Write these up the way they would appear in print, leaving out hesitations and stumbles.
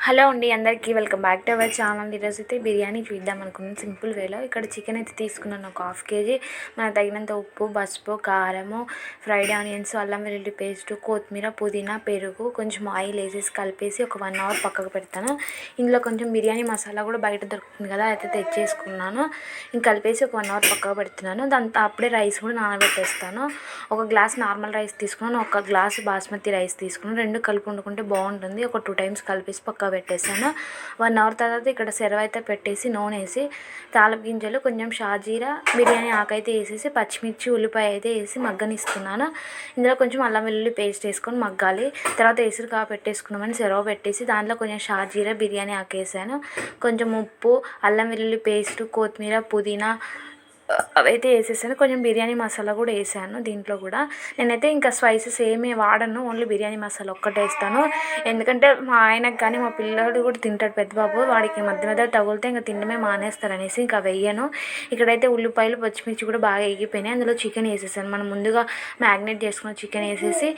Hello అండి, అందరికీ welcome back to our channel. ఈరోజు అయితే బిర్యానీ చూద్దాం అనుకున్నాను సింపుల్ వేలో. ఇక్కడ చికెన్ అయితే తీసుకున్నాను ఒక హాఫ్ కేజీ. మనకు తగినంత ఉప్పు, పసుపు, కారము, ఫ్రైడ్ ఆనియన్స్, అల్లం వెల్లుల్లి పేస్టు, కొత్తిమీర, పుదీనా, పెరుగు, కొంచెం ఆయిల్ వేసేసి కలిపేసి ఒక 1 అవర్ పక్కకు పెడతాను. ఇందులో కొంచెం బిర్యానీ మసాలా కూడా బయట దొరుకుతుంది కదా, అయితే తెచ్చేసుకున్నాను. ఇంక కలిపేసి ఒక 1 అవర్ పక్కకు పెడుతున్నాను. దాంతో అప్పుడే రైస్ కూడా నానబెట్టేస్తాను. ఒక గ్లాస్ నార్మల్ రైస్ తీసుకున్నాను, ఒక గ్లాస్ బాస్మతి రైస్ తీసుకున్నాను. రెండు కలిపి వండుకుంటే బాగుంటుంది. ఒక 2 టైమ్స్ కలిపేసి పక్క పెట్టేసాను. 1 అవర్ తర్వాత ఇక్కడ సెరవ అయితే పెట్టేసి నూనె వేసి తాలింపు గింజలు, కొంచెం షాజీరా, బిర్యానీ ఆకైతే వేసేసి పచ్చిమిర్చి, ఉల్లిపాయ అయితే వేసి మగ్గనిస్తున్నాను. ఇందులో కొంచెం అల్లం వెల్లుల్లి పేస్ట్ వేసుకొని మగ్గాలి. తర్వాత ఎసురు పెట్టేసుకున్నామని సెరవ పెట్టేసి దాంట్లో కొంచెం షాజీరా, బిర్యానీ ఆకు వేసాను. కొంచెం ఉప్పు, అల్లం వెల్లుల్లి పేస్టు, కొత్తిమీర, పుదీనా అవైతే వేసేసాను. కొంచెం బిర్యానీ మసాలా కూడా వేసాను. దీంట్లో కూడా నేనైతే ఇంకా స్పైసెస్ ఏమీ వాడను, ఓన్లీ బిర్యానీ మసాలా ఒక్కటే వేస్తాను. ఎందుకంటే మా ఆయనకు కానీ మా పిల్లడు కూడా తింటాడు, పెద్ద బాబు, వాడికి మధ్య మధ్య తగిలితే ఇంకా తినడమే మానేస్తారు అనేసి ఇంకా వెయ్యను. ఇక్కడైతే ఉల్లిపాయలు, పచ్చిమిర్చి కూడా బాగా ఎగిపోయినాయి. అందులో చికెన్ వేసేసాను. మనం ముందుగా మ్యాగ్నేట్ చేసుకున్న చికెన్ వేసేసి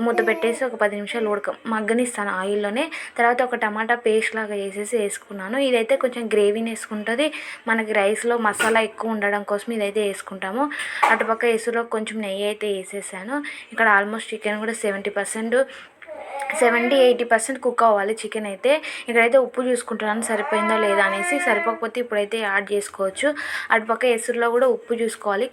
మూత పెట్టేసి ఒక 10 నిమిషాలు మగ్గనిస్తాను ఆయిల్లోనే. తర్వాత ఒక టమాటా పేస్ట్ లాగా వేసుకున్నాను. ఇదైతే కొంచెం గ్రేవీని వేసుకుంటుంది. మనకి రైస్లో మసాలా ఎక్కువ ఉండడం కోసం ఇదైతే వేసుకుంటాము. అటుపక్క ఎసురులో కొంచెం నెయ్యి అయితే వేసేసాను. ఇక్కడ ఆల్మోస్ట్ చికెన్ కూడా 70-80% కుక్ అవ్వాలి చికెన్ అయితే. ఇక్కడైతే ఉప్పు చూసుకుంటున్నాను సరిపోయిందా లేదా అనేసి. సరిపోకపోతే ఇప్పుడైతే యాడ్ చేసుకోవచ్చు. అటుపక్క ఎసురులో కూడా ఉప్పు చూసుకోవాలి.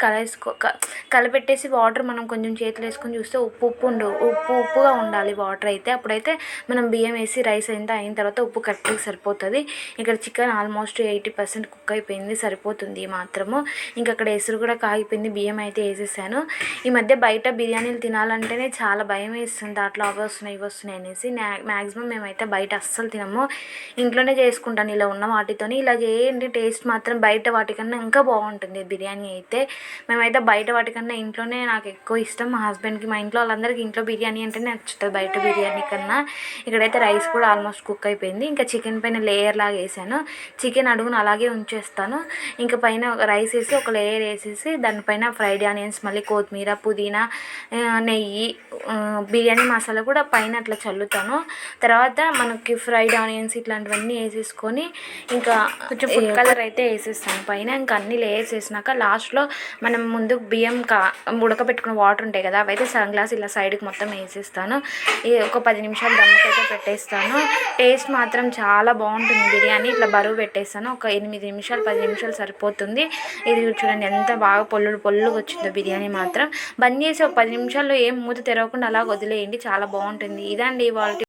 కలపెట్టేసి వాటర్ మనం కొంచెం చేతులు వేసుకొని చూస్తే ఉప్పుగా ఉండాలి వాటర్ అయితే. అప్పుడైతే మనం బియ్యం వేసి రైస్ ఎంత అయిన తర్వాత ఉప్పు కరెక్ట్గా సరిపోతుంది. ఇక్కడ చికెన్ ఆల్మోస్ట్ 80% కుక్ అయిపోయింది, సరిపోతుంది మాత్రము. ఇంకా అక్కడ ఎసురు కూడా కాగిపోయింది, బియ్యం అయితే వేసేసాను. ఈ మధ్య బయట బిర్యానీలు తినాలంటేనే చాలా భయం వేస్తుంది. అట్లా అవి వస్తున్నాయి ఇవి వస్తున్నాయి అనేసి. మ్యాక్సిమం మేమైతే బయట అస్సలు తినము, ఇంట్లోనే చేసుకుంటాను ఇలా ఉన్న వాటితోని. ఇలా చేయండి, టేస్ట్ మాత్రం బయట వాటికన్నా ఇంకా బాగుంటుంది బిర్యానీ అయితే. మేమైతే బయట వాటికన్నా ఇంట్లోనే నాకు ఎక్కువ ఇష్టం. మా హస్బెండ్కి, మా ఇంట్లో వాళ్ళందరికీ ఇంట్లో బిర్యానీ అంటేనే నచ్చుతుంది బయట బిర్యానీ కన్నా. ఇక్కడైతే రైస్ కూడా ఆల్మోస్ట్ కుక్ అయిపోయింది. ఇంకా చికెన్ పైన లేయర్ లాగా వేసాను. చికెన్ అడుగును అలాగే ఉంచేస్తాను. ఇంకా పైన రైస్ వేసి ఒక లేయర్ వేసేసి దానిపైన ఫ్రైడ్ ఆనియన్స్, మళ్ళీ కొత్తిమీర, పుదీనా, నెయ్యి, బిర్యానీ మసాలా కూడా పైన అట్లా చల్లుతాను. తర్వాత మనకి ఫ్రైడ్ ఆనియన్స్ ఇట్లాంటివన్నీ వేసేసుకొని ఇంకా కొంచెం ఫుడ్ కలర్ అయితే వేసేస్తాను పైన. ఇంకా అన్ని లేయర్స్ వేసినాక లాస్ట్లో మనం ముందు బియ్యం ఉడకబెట్టుకున్న వాటర్ ఉంటాయి కదా, అవైతే సగం గ్లాస్ ఇలా సైడ్కి మొత్తం వేసేస్తాను. ఒక 10 నిమిషాలు దమ్ముకైతే పెట్టేస్తాను. టేస్ట్ మాత్రం చాలా బాగుంటుంది బిర్యానీ. ఇట్లా బరువు పెట్టేస్తాను. ఒక 8 నిమిషాలు 10 నిమిషాలు సరిపోతుంది. ఇది చూడండి ఎంత బాగా పొల్లుగా వచ్చిందో బిర్యానీ మాత్రం. బంద్ చేసి ఒక 10 నిమిషాల్లో ఏం మూత తెరవకుండా అలా వదిలేయండి, చాలా బాగుంటుంది. ఇదండి ఇవాళ